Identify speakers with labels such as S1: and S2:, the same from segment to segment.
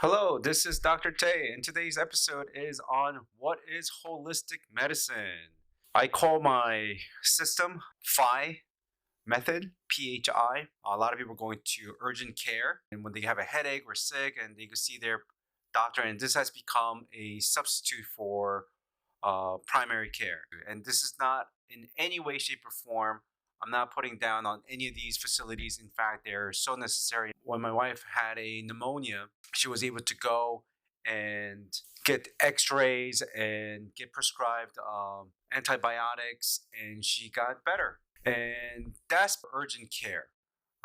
S1: Hello, this is Dr. Tae, and today's episode is on what is holistic medicine. I call my system PHI method, PHI. A lot of people are going to urgent care, and when they have a headache or sick, and they go see their doctor, and this has become a substitute for primary care. And this is not in any way, shape, or form. I'm not putting down on any of these facilities. In fact, they're so necessary. When my wife had a pneumonia, she was able to go and get x-rays and get prescribed antibiotics, and she got better. And that's urgent care,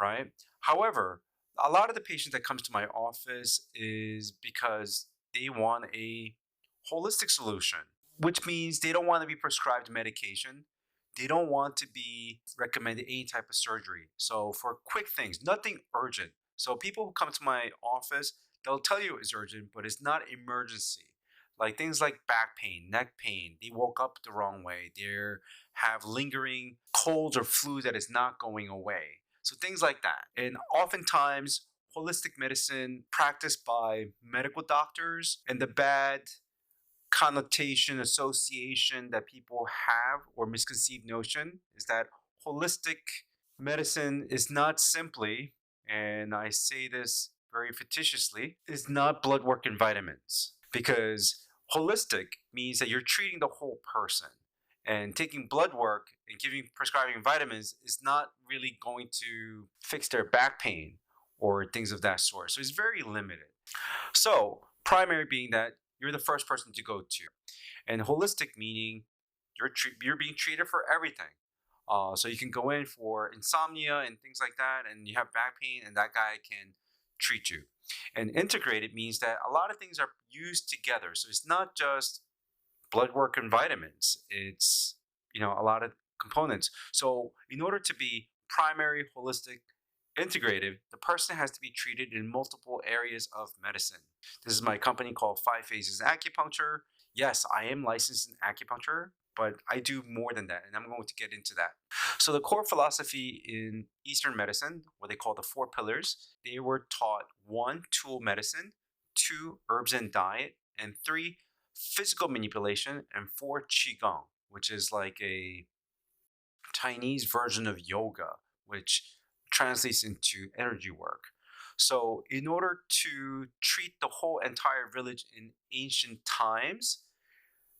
S1: right? However, a lot of the patients that comes to my office is because they want a holistic solution, which means they don't want to be prescribed medication. They don't want to be recommended any type of surgery. So for quick things, nothing urgent. So people who come to my office, they'll tell you it's urgent, but it's not emergency. Like things like back pain, neck pain, they woke up the wrong way, they have lingering colds or flu that is not going away. So things like that. And oftentimes, holistic medicine practiced by medical doctors, and the bad connotation association that people have or misconceived notion is that holistic medicine is not simply, and I say this very fictitiously, is not blood work and vitamins, because holistic means that you're treating the whole person, and taking blood work and giving prescribing vitamins is not really going to fix their back pain or things of that sort. So it's very limited. So primary being that you're the first person to go to, and holistic meaning you're being treated for everything. So you can go in for insomnia and things like that, and you have back pain, and that guy can treat you. And integrated means that a lot of things are used together. So it's not just blood work and vitamins. It's a lot of components. So in order to be primary, holistic, integrative, the person has to be treated in multiple areas of medicine. This is my company called Five Phases Acupuncture. Yes, I am licensed in acupuncture, but I do more than that, and I'm going to get into that. So the core philosophy in Eastern medicine, what they call the four pillars, they were taught: one, tool medicine; two, herbs and diet; and three, physical manipulation; and four, qigong, which is like a Chinese version of yoga, which translates into energy work. So, in order to treat the whole entire village in ancient times,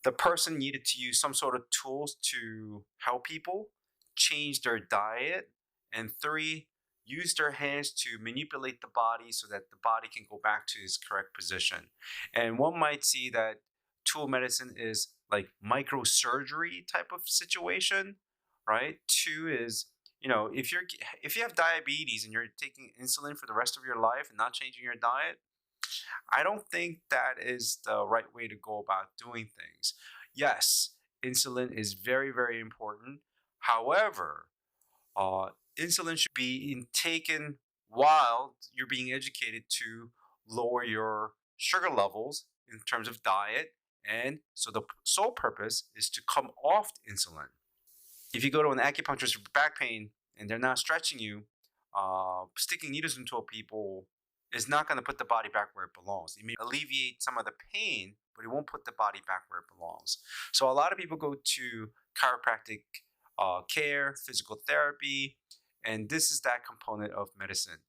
S1: the person needed to use some sort of tools to help people change their diet, and three, use their hands to manipulate the body so that the body can go back to its correct position. And one might see that tool medicine is like microsurgery type of situation, right? Two is, if you have diabetes and you're taking insulin for the rest of your life and not changing your diet, I don't think that is the right way to go about doing things. Yes, insulin is very, very important. However, uh, insulin should be taken while you're being educated to lower your sugar levels in terms of diet. And so the sole purpose is to come off insulin. If you go to an acupuncturist for back pain and they're not stretching you, sticking needles into people is not going to put the body back where it belongs. It may alleviate some of the pain, but it won't put the body back where it belongs. So a lot of people go to chiropractic care, physical therapy, and this is that component of medicine.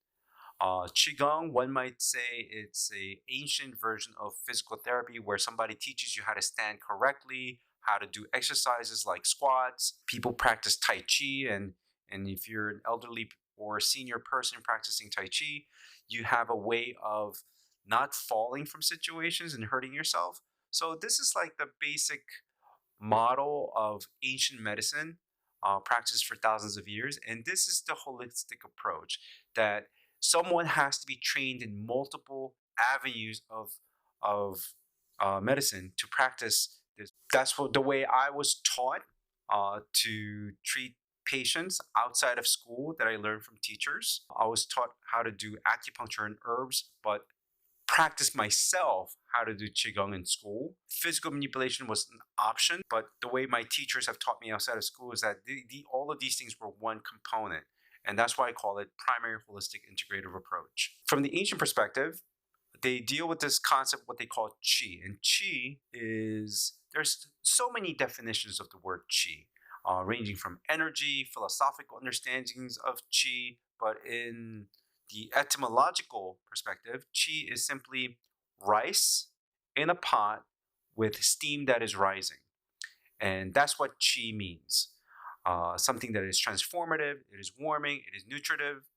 S1: Qigong, one might say it's a ancient version of physical therapy where somebody teaches you how to stand correctly, how to do exercises like squats. People practice Tai Chi, and if you're an elderly or a senior person practicing Tai Chi, you have a way of not falling from situations and hurting yourself. So this is like the basic model of ancient medicine practiced for thousands of years. And this is the holistic approach that someone has to be trained in multiple avenues of medicine to practice this. That's the way I was taught to treat patients outside of school, that I learned from teachers. I was taught how to do acupuncture and herbs, but practice myself how to do qigong in school. Physical manipulation was an option, but the way my teachers have taught me outside of school is that all of these things were one component. And that's why I call it primary holistic integrative approach. From the ancient perspective, they deal with this concept, what they call chi. And chi is, there's so many definitions of the word chi, ranging from energy, philosophical understandings of chi. But in the etymological perspective, chi is simply rice in a pot with steam that is rising. And that's what chi means. Something that is transformative, it is warming, it is nutritive,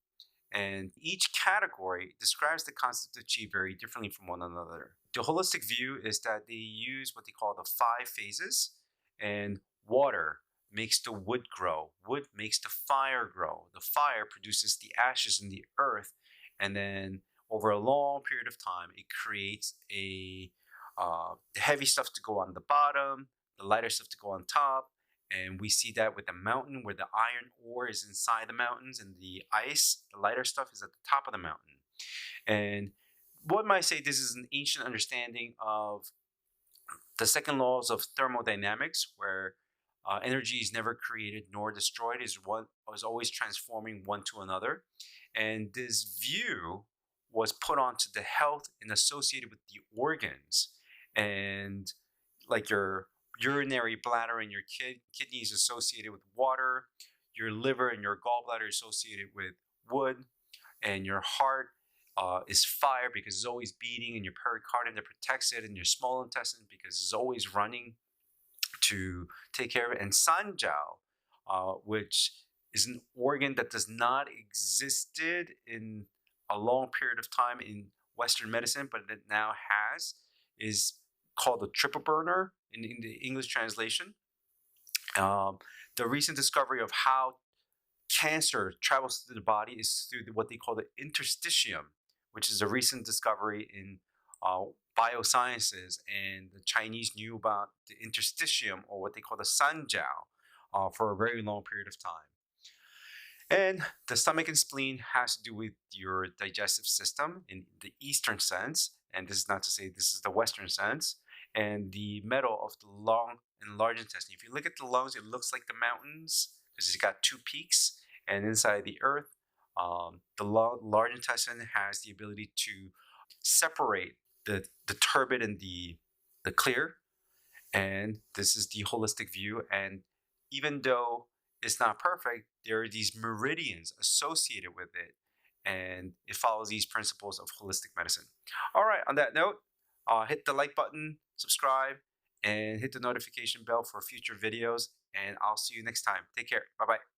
S1: and each category describes the concept of chi very differently from one another. The holistic view is that they use what they call the five phases, and water makes the wood grow, wood makes the fire grow, the fire produces the ashes in the earth, and then over a long period of time, it creates the heavy stuff to go on the bottom, the lighter stuff to go on top, and we see that with the mountain where the iron ore is inside the mountains and the ice, the lighter stuff, is at the top of the mountain. And one might say this is an ancient understanding of the second laws of thermodynamics, where energy is never created nor destroyed, is always transforming one to another. And this view was put onto the health and associated with the organs. And like your urinary bladder and your kidneys associated with water, your liver and your gallbladder associated with wood, and your heart is fire because it's always beating, and your pericardium that protects it, and your small intestine because it's always running to take care of it, and sanjiao, which is an organ that does not existed in a long period of time in Western medicine, but it now has, is called the triple burner in the English translation. The recent discovery of how cancer travels through the body is through what they call the interstitium, which is a recent discovery in biosciences. And the Chinese knew about the interstitium, or what they call the sanjiao, for a very long period of time. And the stomach and spleen has to do with your digestive system in the Eastern sense. And this is not to say this is the Western sense. And the metal of the lung and large intestine. If you look at the lungs, it looks like the mountains because it's got two peaks. And inside the earth, the large intestine has the ability to separate the turbid and the clear. And this is the holistic view. And even though it's not perfect, there are these meridians associated with it, and it follows these principles of holistic medicine. All right, on that note, hit the like button, subscribe, and hit the notification bell for future videos, and I'll see you next time. Take care. Bye-bye.